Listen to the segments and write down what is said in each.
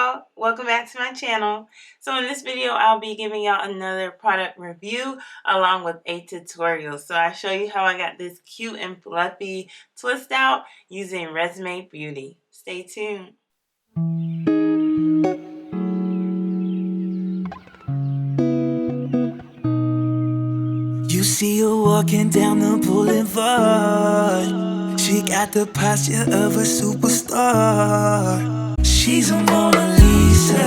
y'all, welcome back to my channel. So in this video I'll be giving y'all another product review along with a tutorial. So I show you how I got this cute and fluffy twist out using Resume Beauty. Stay tuned. You see her walking down the boulevard. She got the posture of a superstar. She's a Mona Lisa.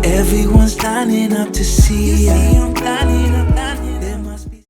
Everyone's lining up to see her. There must be.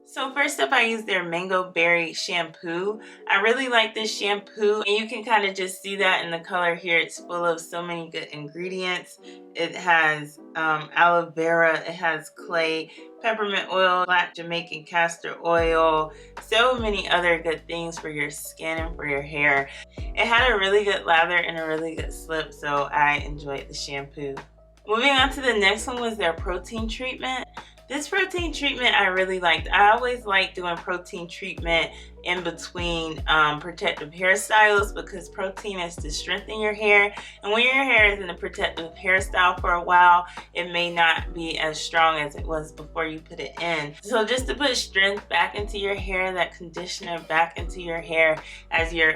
So first up, I use their Mango Berry Shampoo. I really like this shampoo, and you can kind of just see that in the color here. It's full of so many good ingredients. It has aloe vera, it has clay, peppermint oil, black Jamaican castor oil, so many other good things for your skin and for your hair. It had a really good lather and a really good slip, so I enjoyed the shampoo. Moving on to the next one was their protein treatment. This protein treatment I really liked. I always like doing protein treatment in between protective hairstyles because protein is to strengthen your hair. And when your hair is in a protective hairstyle for a while, it may not be as strong as it was before you put it in. So just to put strength back into your hair, that conditioner back into your hair as you're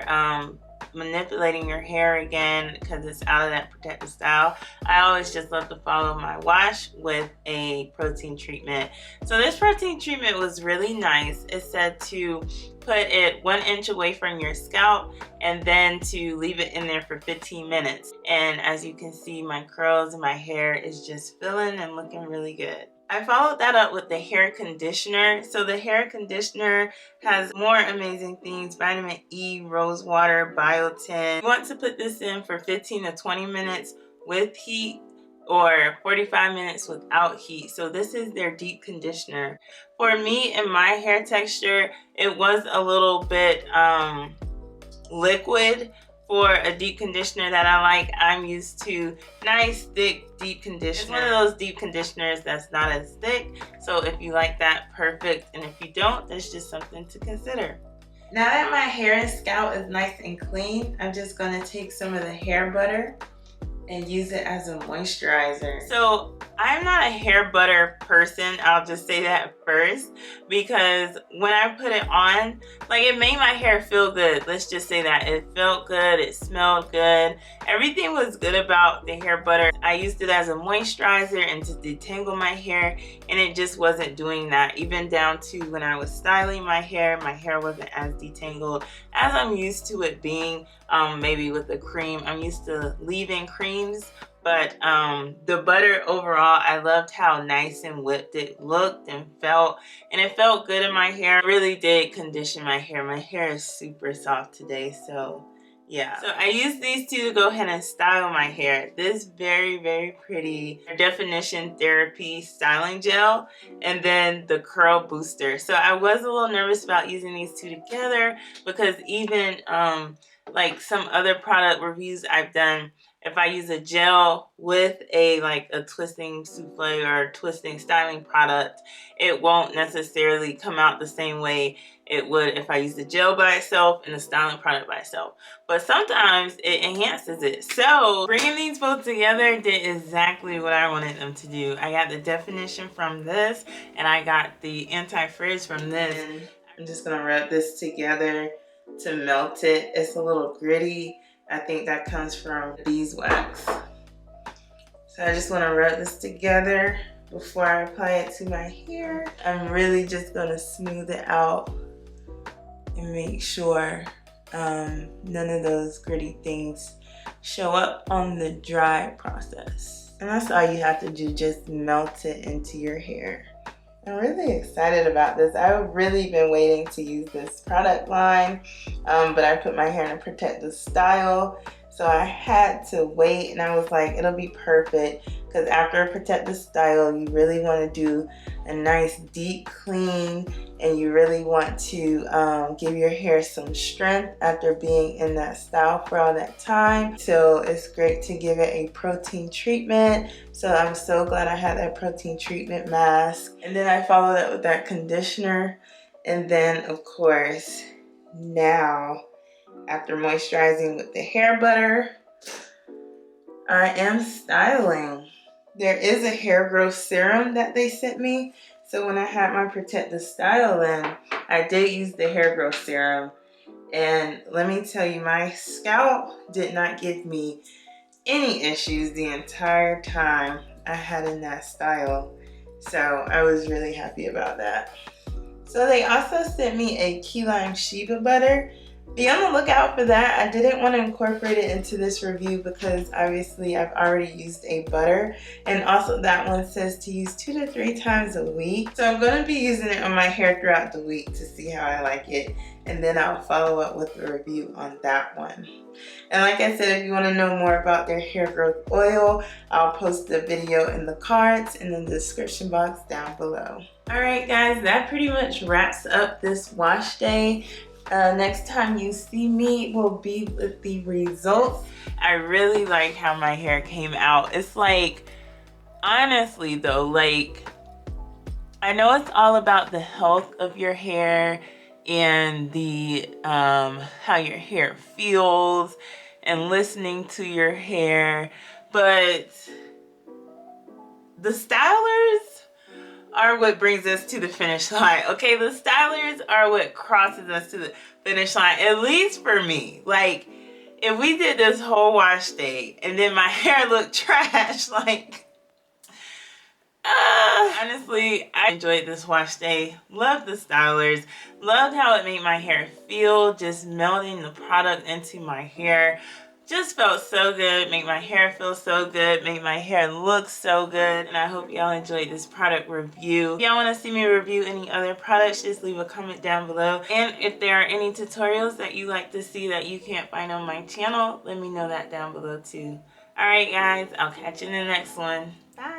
manipulating your hair again because it's out of that protective style, I always just love to follow my wash with a protein treatment. So this protein treatment was really nice. It said to put it 1 inch away from your scalp and then to leave it in there for 15 minutes. And as you can see, my curls and my hair is just filling and looking really good. I followed that up with the hair conditioner. So the hair conditioner has more amazing things: vitamin E, rose water, biotin. You want to put this in for 15 to 20 minutes with heat or 45 minutes without heat. So this is their deep conditioner. For me and my hair texture, it was a little bit liquid. For a deep conditioner that I like, I'm used to nice, thick, deep conditioner. It's one of those deep conditioners that's not as thick. So if you like that, perfect. And if you don't, that's just something to consider. Now that my hair and scalp is nice and clean, I'm just gonna take some of the hair butter and use it as a moisturizer. So I'm not a hair butter person, I'll just say that first, because when I put it on, like, it made my hair feel good. Let's just say that. It felt good, it smelled good. Everything was good about the hair butter. I used it as a moisturizer and to detangle my hair, and it just wasn't doing that. Even down to when I was styling my hair wasn't as detangled as I'm used to it being. Maybe with the cream, I'm used to leave-in creams, but the butter overall, I loved how nice and whipped it looked and felt, and it felt good in my hair. It really did condition my hair. My hair is super soft today, so yeah. So I used these two to go ahead and style my hair. This very, very pretty Definition Therapy styling gel, and then the curl booster. So I was a little nervous about using these two together because even like some other product reviews I've done, if I use a gel with a twisting souffle or twisting styling product, it won't necessarily come out the same way it would if I use the gel by itself and the styling product by itself. But sometimes it enhances it. So bringing these both together did exactly what I wanted them to do. I got the definition from this, and I got the anti-frizz from this. And I'm just gonna rub this together to melt it. It's a little gritty. I think that comes from beeswax. So I just want to rub this together before I apply it to my hair. I'm really just going to smooth it out and make sure none of those gritty things show up on the dry process. And that's all you have to do, just melt it into your hair. I'm really excited about this. I've really been waiting to use this product line, but I put my hair in a protective style. So I had to wait, and I was like, it'll be perfect, because after a protective style, you really want to do a nice deep clean, and you really want to give your hair some strength after being in that style for all that time. So it's great to give it a protein treatment. So I'm so glad I had that protein treatment mask. And then I followed it with that conditioner. And then, of course, now, after moisturizing with the hair butter, I am styling. There is a hair growth serum that they sent me. So when I had my protective style in, I did use the hair growth serum. And let me tell you, my scalp did not give me any issues the entire time I had in that style. So I was really happy about that. So they also sent me a key lime shea butter. Be on the lookout for that. I didn't want to incorporate it into this review because obviously I've already used a butter, and also that one says to use 2 to 3 times a week. So I'm going to be using it on my hair throughout the week to see how I like it, and then I'll follow up with a review on that one. And like I said, if you want to know more about their hair growth oil, I'll post the video in the cards and in the description box down below. Alright guys, that pretty much wraps up this wash day. Next time you see me will be with the results. I really like how my hair came out. It's like, honestly though, like, I know it's all about the health of your hair and the how your hair feels and listening to your hair, but the stylers are what brings us to the finish line. Okay, the stylers are what crosses us to the finish line, at least for me. Like, if we did this whole wash day and then my hair looked trash, like, honestly, I enjoyed this wash day. Loved the stylers. Loved how it made my hair feel, just melting the product into my hair. Just felt so good, make my hair feel so good, make my hair look so good. And I hope y'all enjoyed this product review. If y'all want to see me review any other products, just leave a comment down below. And if there are any tutorials that you like to see that you can't find on my channel, let me know that down below too. Alright guys, I'll catch you in the next one. Bye!